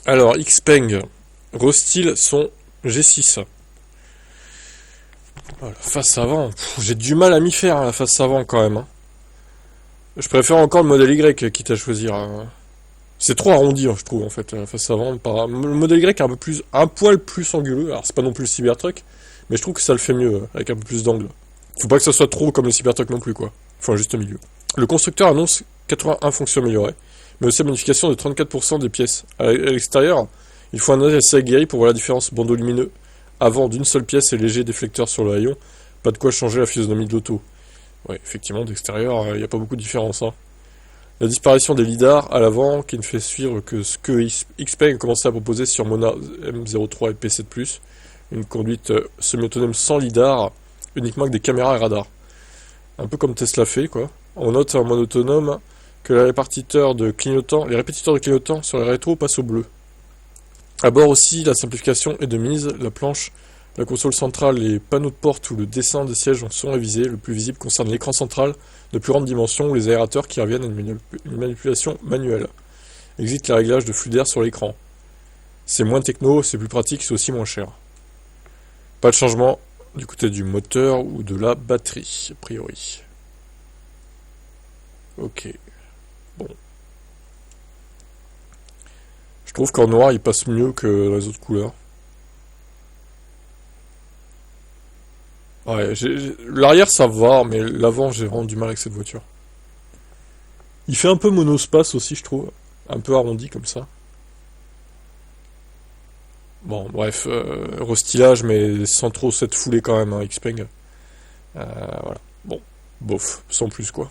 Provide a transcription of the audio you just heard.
Alors, Xpeng, Rostyle son G6. Oh, la face avant, j'ai du mal à m'y faire, hein, la face avant quand même. Hein. Je préfère encore le modèle Y, quitte à choisir. Hein. C'est trop arrondi, hein, je trouve, en fait, la face avant. Le modèle Y est un poil plus anguleux. Alors, c'est pas non plus le Cybertruck, mais je trouve que ça le fait mieux, avec un peu plus d'angle. Faut pas que ça soit trop comme le Cybertruck non plus, quoi. Faut un juste milieu. Le constructeur annonce 81 fonctions améliorées, mais aussi la modification de 34% des pièces. À l'extérieur, il faut un œil assez aguerri pour voir la différence bandeau lumineux. Avant d'une seule pièce et léger déflecteur sur le rayon, pas de quoi changer la physionomie de l'auto. Ouais, effectivement, d'extérieur, il n'y a pas beaucoup de différence. Hein. La disparition des lidars à l'avant, qui ne fait suivre que ce que Xpeng a commencé à proposer sur Mona M03 et P7+, une conduite semi-autonome sans lidar, uniquement avec des caméras et radars. Un peu comme Tesla fait, quoi. On note en mode autonome que les répétiteurs de clignotants sur les rétros passent au bleu. À bord aussi, la simplification est de mise, la planche, la console centrale, les panneaux de porte ou le dessin des sièges sont révisés. Le plus visible concerne l'écran central de plus grande dimension ou les aérateurs qui reviennent à une manipulation manuelle. Existe les réglages de flux d'air sur l'écran. C'est moins techno, c'est plus pratique, c'est aussi moins cher. Pas de changement du côté du moteur ou de la batterie, a priori. Ok. Bon. Je trouve qu'en noir, il passe mieux que les autres couleurs. Ouais, l'arrière ça va, mais l'avant j'ai vraiment du mal avec cette voiture. Il fait un peu monospace aussi, je trouve. Un peu arrondi comme ça. Bon, bref, restylage, mais sans trop cette foulée quand même, hein, Xpeng. Voilà. Bon, bof, sans plus quoi.